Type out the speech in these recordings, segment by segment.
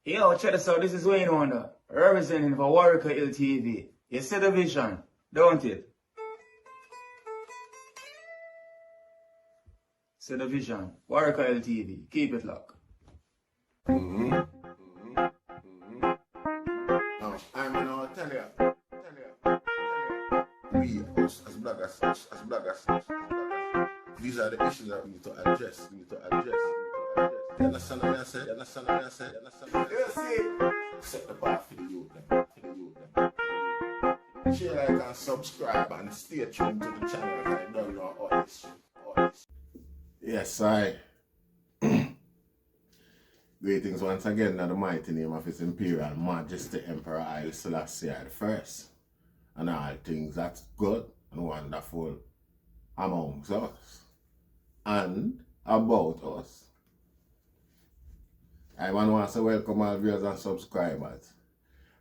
Yo, check this out. This is Wayne Wonder, representing for Warwick LTV. You see the vision, don't it? See the vision. Warwick LTV. Keep it locked. I'm gonna tell you. We, us, as bloggers, these are the issues that we need to address. You understand what I say? You see? Set the bar for the youth, Share, like, and subscribe, and stay tuned to the channel. I don't know all this. Yes, I. Greetings once again in the mighty name of His Imperial Majesty Emperor Haile Selassie I First, and all things that's good and wonderful amongst us and about us. I want to welcome all viewers and subscribers.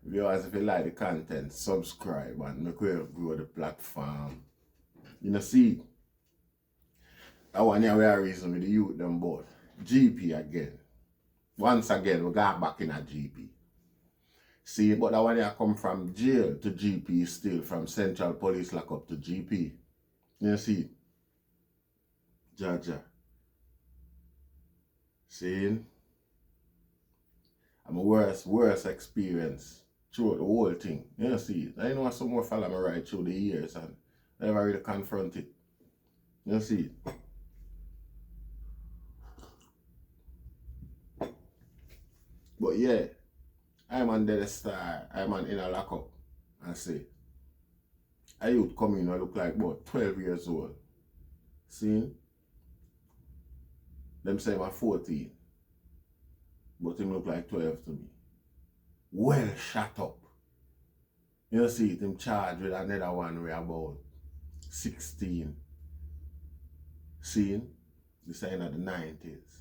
Viewers, if you like the content, subscribe and make way grow the platform. You know, see, that one here we are reason with the youth them both. GP again. Once again, we got back in a GP. See, but that one here come from jail to GP still, from Central Police Lockup to GP. You see? Jaja. See? I'm a worst experience throughout the whole thing. You see? I know some more follow me right through the years and never really confront it. You see? But yeah, I'm on Dead Star, I'm on in a lockup and say, a youth come in, I look like about 12 years old. See? Them say I'm 14. But him look like 12 to me. Well shut up. You see it, him charged with another one we about 16. See? This is in the 90s.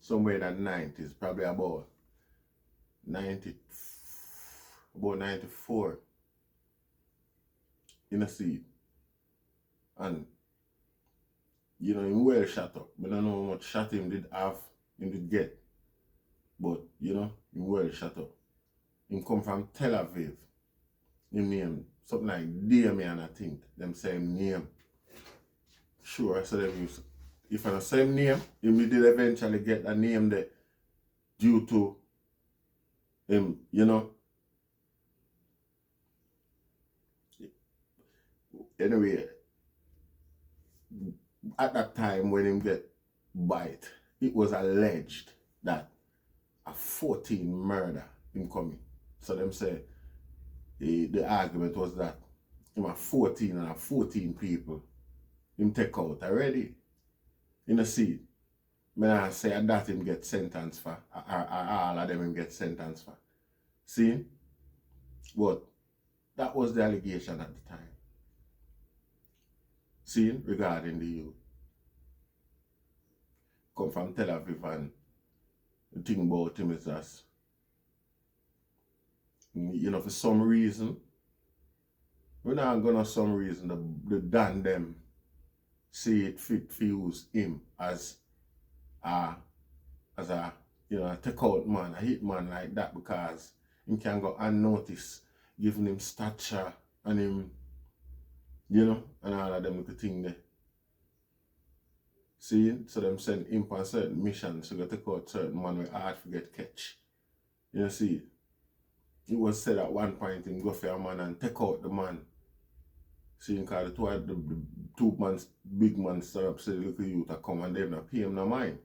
Somewhere in the 90s, probably about 94. You know, see, and you know, him well shut up. I don't know how much shot him did get, but you know, him well shut up. Him come from Tel Aviv. Him name something like Damien, I think. Them same name. Sure, so them use. If I the same name, him did eventually get a name there due to him, you know. Anyway, at that time when him get bite, it was alleged that a 14 murder him coming. So them say the argument was that him a 14 and a 14 people him take out already. You know, see, when I say that him get sentenced for, or all of them him get sentenced for. See? But that was the allegation at the time. See, regarding the youth. Come from Tel Aviv, and the thing about him is that, you know, for some reason, we're not gonna some reason, the Dan them see it fit to use him as a you know, a take out man, a hit man like that, because he can go unnoticed, giving him stature and him, you know, and all of them little thing there. See, so them send him on certain missions, so you take out certain man with hard to get catch. You know, see, it was said at one point him go for a man and take out the man. See, because the two months, big man stood up, say the little youth to come and they not pay him no mind.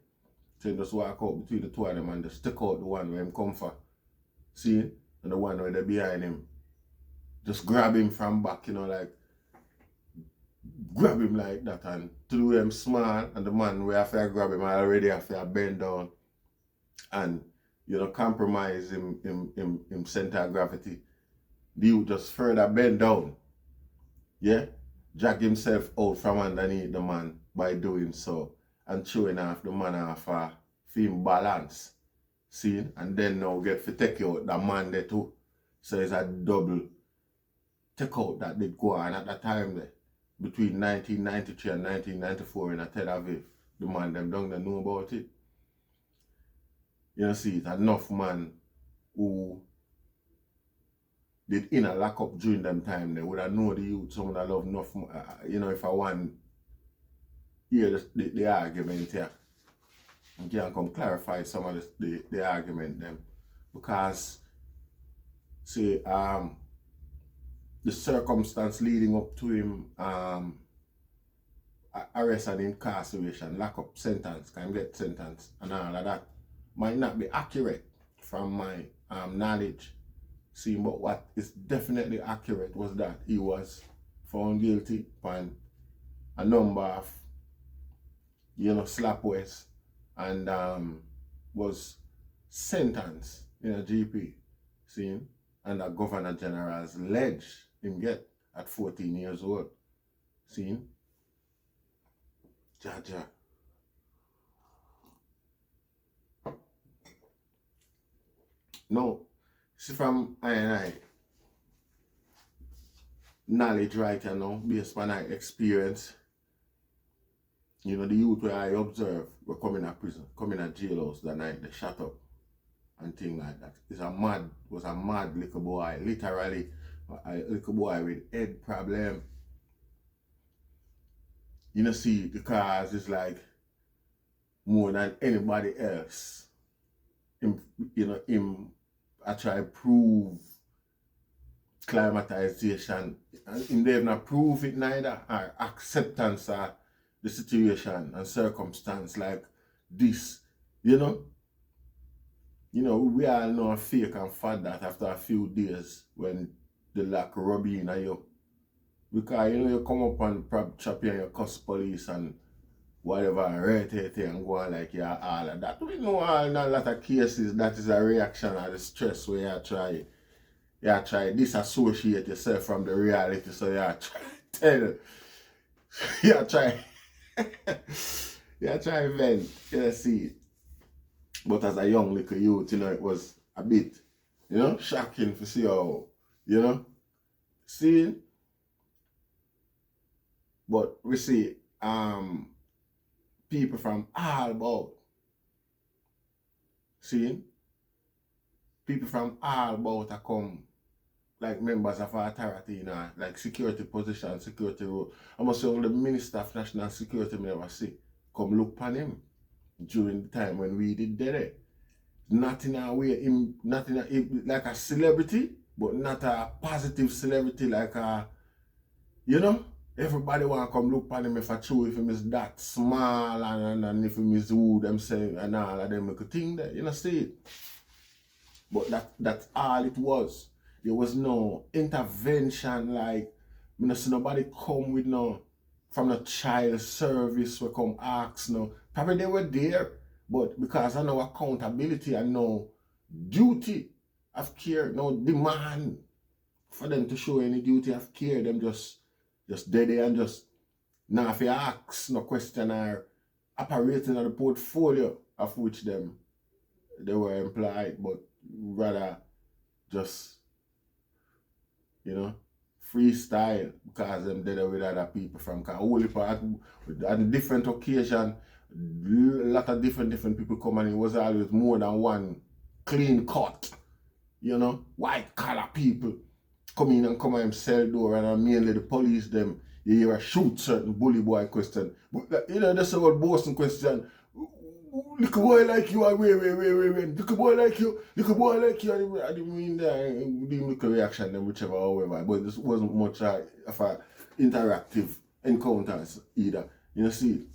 So he just walk out between the two of them and just take out the one where him come for. See? And the one where they behind him. Just grab him from back, you know, like, grab him like that, and to do him small, and the man where have to grab him already have to bend down and, you know, compromise him center of gravity. The youth just further bend down. Yeah, drag himself out from underneath the man by doing so, and showing off the man off him balance. See, and then now get to take out the man there too. So it's a double take out that did go on at that time there. Between 1993 and 1994 in Tel Aviv. The man them don't know about it. You know, see it, enough man who did in a lock up during them time, they would have known the youth, some would have loved enough, you know, if I want hear the argument here, and can come clarify some of the argument them. Because, see, the circumstance leading up to him arrest and incarceration, lock up, sentence, can get sentence and all of that might not be accurate from my knowledge. See, but what is definitely accurate was that he was found guilty on a number of, you know, slapways, and was sentenced in a GP, see, and a Governor General's ledge him get at 14 years old, see. Jaja. No, see from I knowledge right here now, based on my experience, you know, the youth where I observe were coming to prison, coming to jailhouse that night, they shut up and things like that. Was a mad little boy, literally a little boy with head problem. You know, see, the cause is like more than anybody else. I try to prove climatization, and they've not proved it neither, or acceptance of the situation and circumstance like this, you know. You know, we all know a fake and fad that after a few days when the lack rub in on you. Because, you know, you come up and chop you and you cuss police and whatever, right and go on like you're all of that. We know all in a lot of cases that is a reaction of the stress where you try disassociate yourself from the reality, so you try vent, you see. But as a young little youth, you know, it was a bit, you know, shocking to see how, you know, seeing. But we see people from all about, seeing, people from all about are come like members of authority, you know, like security position, security role. I must say, the Minister of National Security, me never see, come look upon him during the time when we did it. Not in a way, like a celebrity, but not a positive celebrity, like a, you know, everybody want to come look upon him if I true, if he is that small and if he is who them say and all of them, make a thing there, you know, see it. But that's all it was. There was no intervention, like, I don't see nobody come with no, from the child service, we come ask no. Probably they were there, but because I know accountability and no duty of care, no demand for them to show any duty of care, them just dead there and just, now if you ask no question or operating on the portfolio of which they were employed, but rather just, you know, freestyle, because them dead with other people from only part on different occasion, a lot of different people come, and it was always more than one clean cut, you know, white collar people come in and come and sell door, and mainly the police them, you hear a shoot certain bully boy question. But, you know, that's a whole Boston question. Little boy like you, wait. Little boy like you, I didn't mean that, didn't make a reaction then, whichever, however, but this wasn't much of a interactive encounters either. You know, see,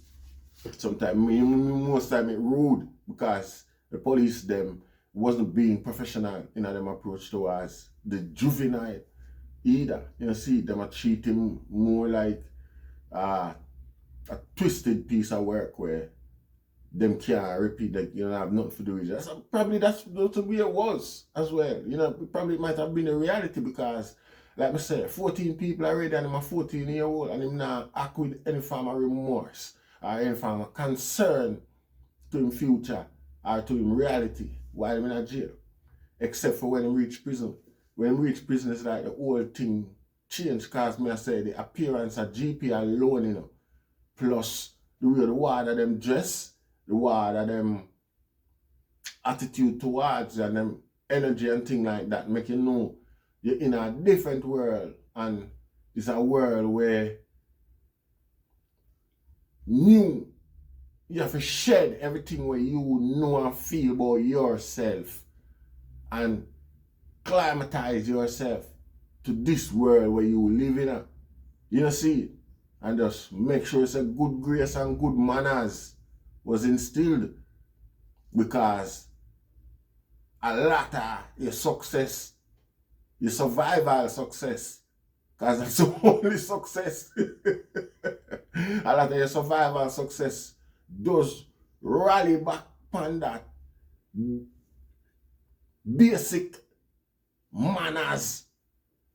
sometimes, most time it rude, because the police them wasn't being professional in them approach towards the juvenile either. You know, see, them are treating more like a twisted piece of work where them can't repeat that, you know, have nothing to do with it. Probably that's the way it was as well. You know, probably it might have been a reality, because, like I said, 14 people already, and I'm a 14-year-old, and him not act with any form of remorse or any form of concern to him future or to him reality while I'm in a jail. Except for when he reach prison. When he reach prison, it's like the whole thing changed, because me I say the appearance of GP alone, you know, plus the way the water them dress, the water them attitude towards and them energy and thing like that make you know you're in a different world, and it's a world where you have to shed everything where you know and feel about yourself and climatize yourself to this world where you live in. You know, see, and just make sure it's a good grace and good manners was instilled, because a lot of your success, your survival success, because that's the only success. A lot of your survival success does rally back on that basic manners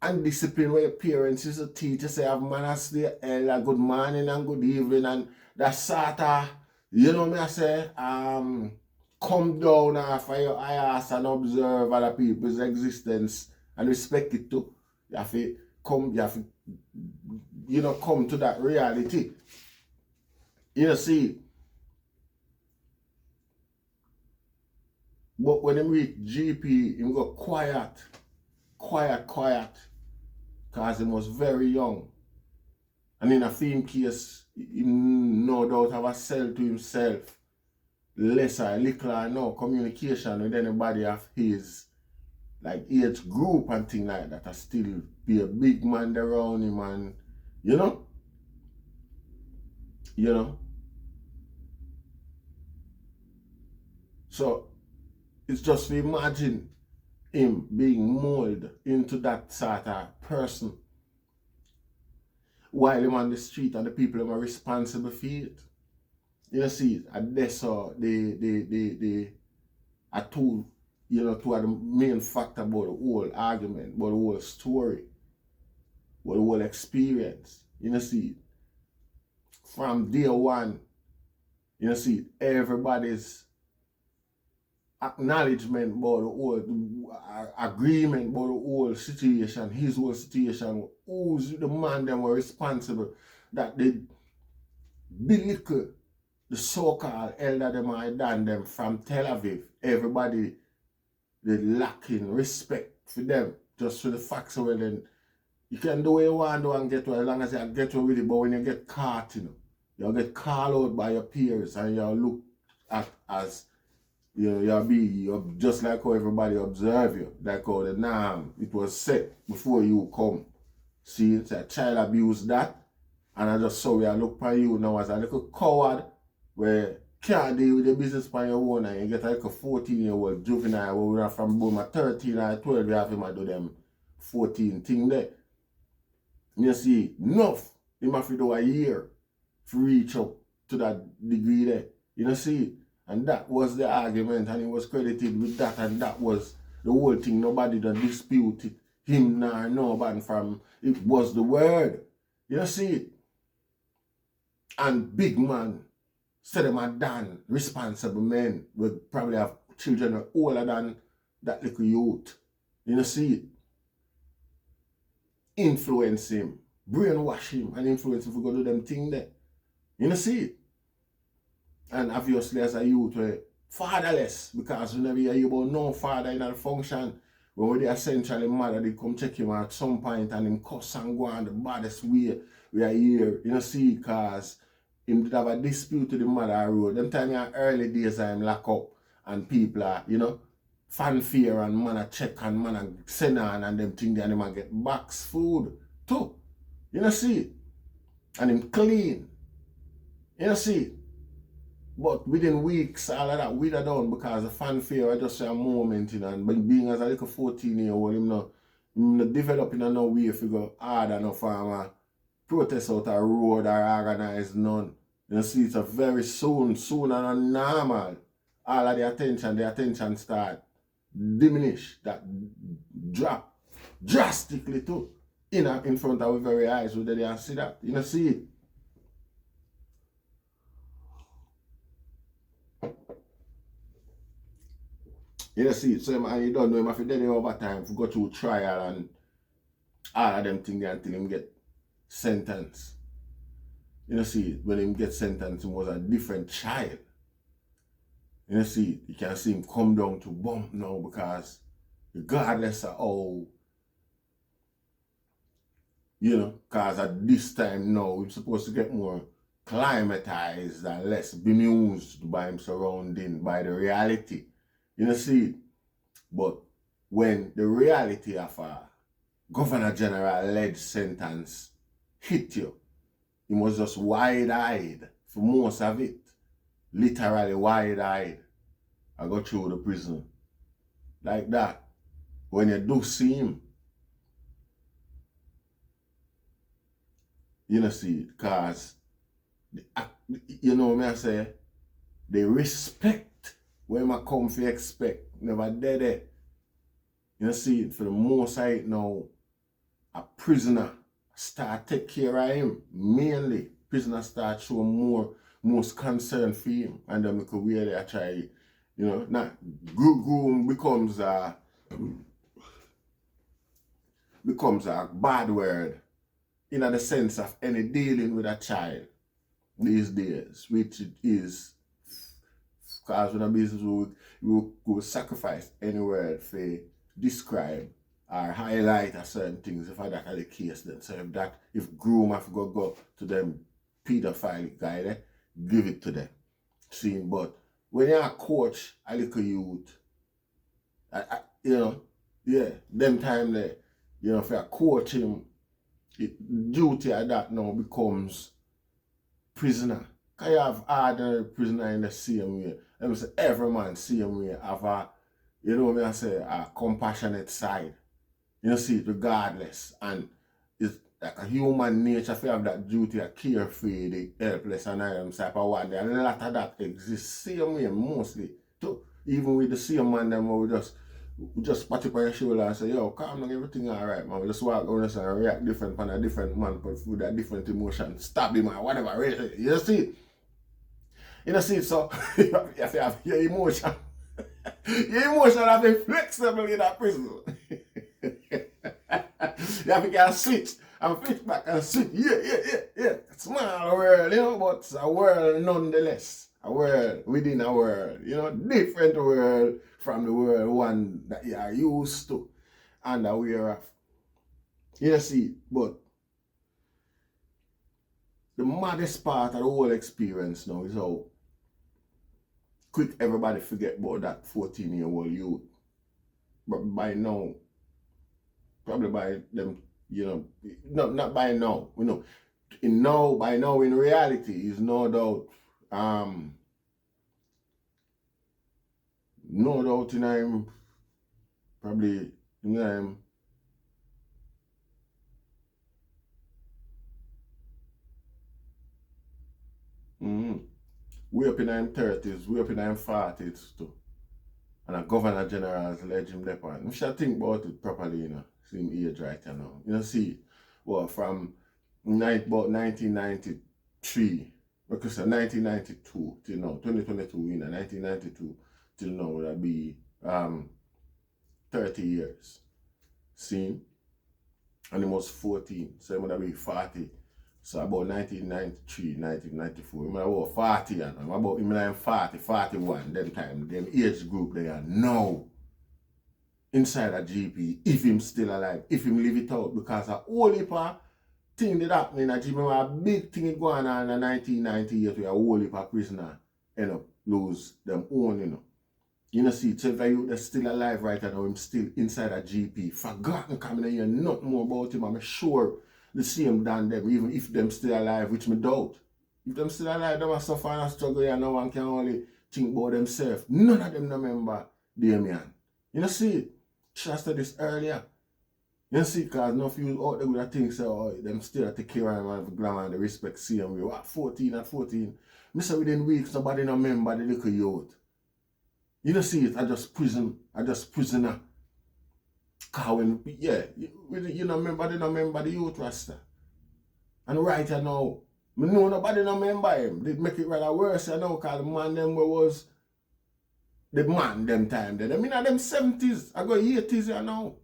and discipline where your parents used to teach you, say have manners to your elder, good morning and good evening, and that sort of, you know me I say, come down off of your ass and observe other people's existence and respect it too. You have to come to that reality. You know, see. But when him reach GP, him go quiet, because he was very young. And in a film case, he no doubt have a cell to himself. Lesser, little or no communication with anybody of his like age group and thing like that. I still be a big man around him, and you know. So it's just to imagine him being molded into that sort of person while him on the street and the people who are responsible for it. You see, and that's how they are two, two of the main factor about the whole argument, about the whole story, about the whole experience. You see, from day one, see, everybody's acknowledgement about the whole agreement about the whole situation, his whole situation, who's the man them were responsible, that they belittle the so-called elder them I done them from Tel Aviv. Everybody they lacking respect for them just for the facts of it. Then you can do what you want to and get to as long as you get to with it, but when you get caught, you'll get called out by your peers and you'll look at as you're just like how everybody observe you, like how the norm it was set before you come. See, it's a child abuse that, and I just saw you look for you now as a little coward where can't deal with the business by your own, and you get like a 14-year-old juvenile where we are from about 13 or 12, you have him do them 14 thing there. You see, enough, him have to do a year to reach up to that degree there. You see. And that was the argument, and he was credited with that, and that was the whole thing. Nobody done disputed him nor nobody from it was the word. You see it? And big man, said them are done, responsible men will probably have children older than that little youth. You see it? Influence him, brainwash him, and influence him if we go do them thing there. You see it? And obviously as a youth, we're fatherless, because we never hear about no father in a function. When we essentially mother, they come check him at some point and him cuss and go on the baddest way we are here. See, because him did have a dispute with the mother road. Them time in early days I'm lock up and people are, fanfare and man a check and man a send on and them thing and them get box food too. See, and him clean. See. But within weeks, all of that wither down because the fanfare was just a moment, and being as a little 14-year-old, him not developing no way if you go hard enough for protest out a road or organize none. See, it's a very soon and normal. All of the attention start diminish, that drop drastically too. In front of our very eyes, we there see that. See it. See, so you don't know him if you did it over time, go through trial and all of them things until him get sentenced. See, when him get sentenced, he was a different child. You see, you can see him come down to bump now because regardless of how, because at this time now, we're supposed to get more climatized and less bemused by him surrounding, by the reality. You see, but when the reality of a Governor General led sentence hit you, you was just wide-eyed for most of it. Literally wide-eyed. I go through the prison. Like that. When you do see him, see, because, me I say, the respect where I come to expect, never did it. See, for the most I now, a prisoner start take care of him. Mainly, prisoner start show most concern for him. And then because we are try, not groom becomes a bad word in the sense of any dealing with a child these days, which it is, because when a business will sacrifice any word for describe or highlight a certain things if that are the case then. So if groom have go to them pedophile guy there, give it to them. See, but when you're a coach a little youth, them time there, if you coach him, duty of that now becomes prisoner. Because you have ordinary prisoner in the same way. Let me say every man same way have a, a compassionate side. See, regardless. And it's like a human nature to have that duty of care for the helpless and type of one. And a lot of that exists same way mostly. Too. Even with the same man them we just pat you on your shoulder and say, yo, calm down, everything alright, man. We just walk around and react different from a different man with a different emotion. Stab him or whatever. You see? So you have to have your emotion. Your emotion have to be flexible in that prison. You have to get a switch and flip back and switch. Yeah. Small world, but it's a world nonetheless. A world within a world, different world from the world one that you are used to and aware of. See, but the maddest part of the whole experience now is how quick everybody forget about that 14-year-old youth. But by now, probably by them, not by now, by now in reality is no doubt, no doubt in I'm probably in I'm we up in our 30s, we up in our 40s too. And a Governor General's ledge him there on. We should think about it properly, see him age right now. See, well, from about 1993, because 1992 till now, 2022, 1992 till now would that be 30 years. See? And he was 14, so it would be 40. So about 1993, 1994, I'm about 40 and I'm about 40, 41, them time, them age group they are now inside a GP, if him still alive, if him live it out, because a whole heap of thing that happened in a GP, a big thing going on in 1998 where a whole heap of prisoner end up lose them own, see, so if a youth that's still alive right now, him still inside a GP, forgotten coming in here, not more about him, I'm sure the same than them, even if them still alive, which me doubt. If them still alive, them are suffer and struggle and no one can only think about themselves. None of them remember Damien. See, trust this earlier. See, because no few out there with a thing say, them still take care of them and the glamour and the respect same way. What, 14 at 14? Me say within weeks, nobody no remember the little youth. See it, I just prisoner. When, remember, they don't remember the youth rasta. And right now, me know nobody don't remember him. They make it rather worse, because the man them was the man them time. Them in them 70s, I go 80s now.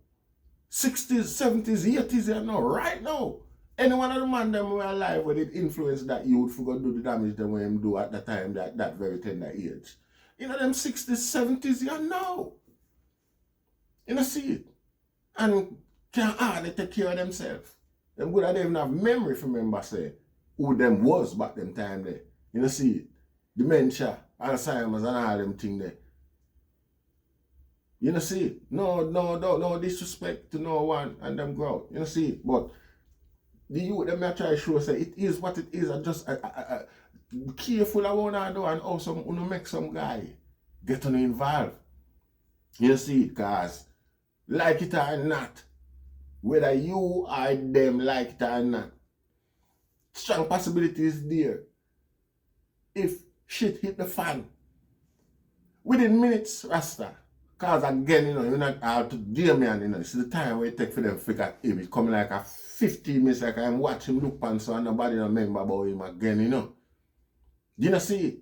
60s, 70s, 80s now. Right now. Any one of the man them were alive with it influence that youth for go do the damage them when him do at the time that very tender age. in them 60s, 70s, you know. You know, see it. And can't hardly take care of themselves. Them good, they even have memory for remember say who them was back them time there. You know, see it. Dementia, Alzheimer's and all them thing there. You know, see it. No disrespect to no one and them grow. You know, see it. But the youth, them I try to show say it is what it is. I just be careful I wanna do and also make some guy get on involved. You see it, cause like it or not, whether you or them like it or not, strong possibility is there. If shit hit the fan, within minutes, Rasta. Cause again, you know, you're not out to dear man, you know, it's the time where it take for them to figure him. It come like a 15 minutes, like I'm watching look pan so and nobody don't remember about him again, you know. You know, see it?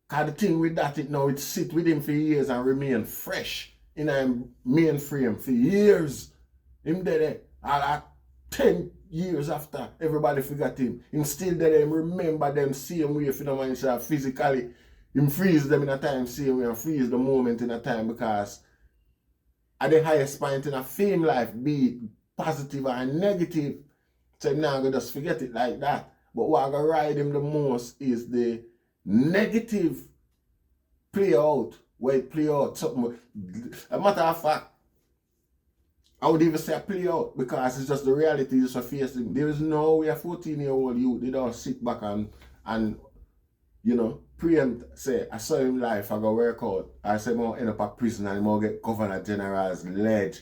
Cause the thing with that, it sit with him for years and remain fresh in a mainframe for years. Him there, all that 10 years after everybody forgot him. Him still there, him remember them same way if you don't mind physically. Him freeze them in a time same way and freeze the moment in a time because at the highest point in a fame life, be it positive or negative, so him now go just forget it like that. But what I gonna ride him the most is the negative play out, where it play out something. A matter of fact, I would even say play out because it's just the reality just facing. There is no way a 14-year-old youth, they don't sit back and you know, preempt, say, I saw him life, I go work out. I say, I'm going to end up at prison and I'm going to get Governor General's ledge.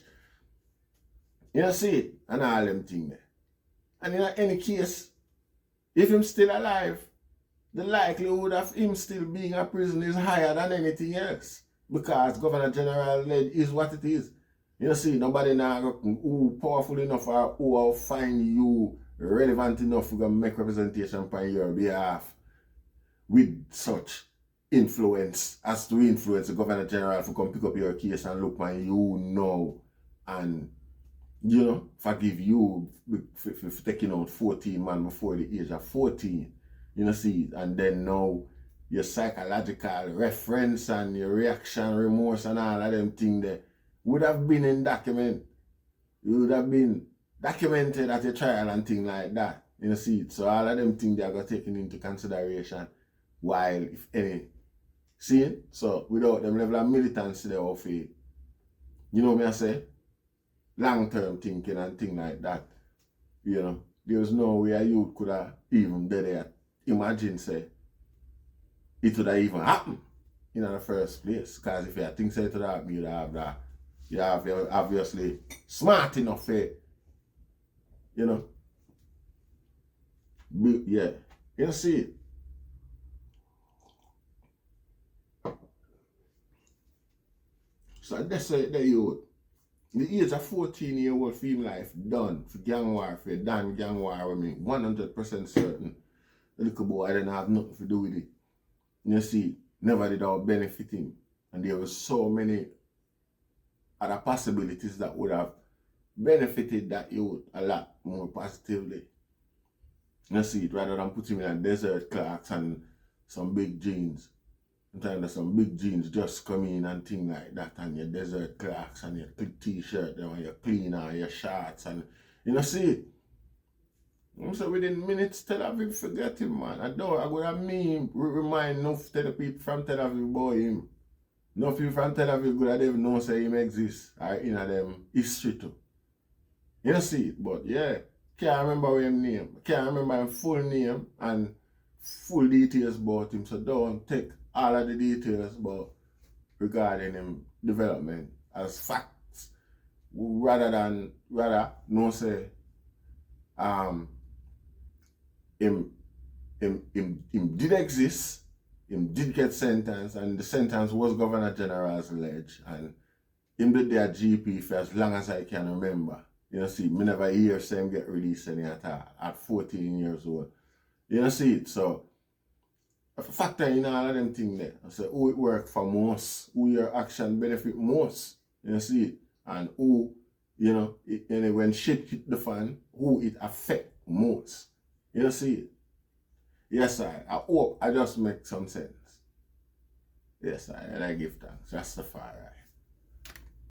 You know, see it? And all them things there. And in any case, if him still alive, the likelihood of him still being a prison is higher than anything else. Because Governor General ledge is what it is. You know, see, nobody now who powerful enough or who will find you relevant enough to make representation on your behalf with such influence as to influence the Governor General to come pick up your case and look at you know and you know forgive you for taking out 14 man before the age of 14. You know, see, and then now your psychological reference and your reaction, remorse and all of them things there would have been in document. It would have been documented at your trial and things like that. You know, see it. So all of them things they are taken into consideration. While, if any, see it? So, without them level of militancy there of it, you know what I say? Long-term thinking and things like that, you know, there's no way a youth could have even did there. Imagine, say, it would have even happened in the first place. Because if you think say it would have happened, you're obviously smart enough for it, you know. But, yeah, you know, see it? So that's why the youth, the age of 14-year-old film life done for gang warfare, done gang war with me, 100% certain. The little boy didn't have nothing to do with it. You see, never did I benefit him. And there were so many other possibilities that would have benefited that youth a lot more positively. You see it, rather than put him in a desert Clarks and some big jeans. Sometimes there's some big jeans just come in and things like that, and your desert Clarks and your t-shirt and your cleaner and your shorts and you know see it. So within minutes Tel Aviv forget him, man. I go to me remind enough tell the people from Tel Aviv about him. No people from Tel Aviv good at even know say him exists or in them history too. You know see it, but yeah, can't remember his name. Can't remember his full name and full details about him, so don't take all of the details about regarding him development as facts rather no say him did exist, him did get sentenced, and the sentence was Governor General's ledge, and him did their GP for as long as I can remember. You know see, me never hear say him get released any at 14 years old. You know see it, so a factor in all of them things there. I say who it work for most, who your action benefit most, you see it, and who, you know, when shit hit the fan, who it affect most. You see it. Yes, I hope I just make some sense. Yes, and I give thanks. Rastafari.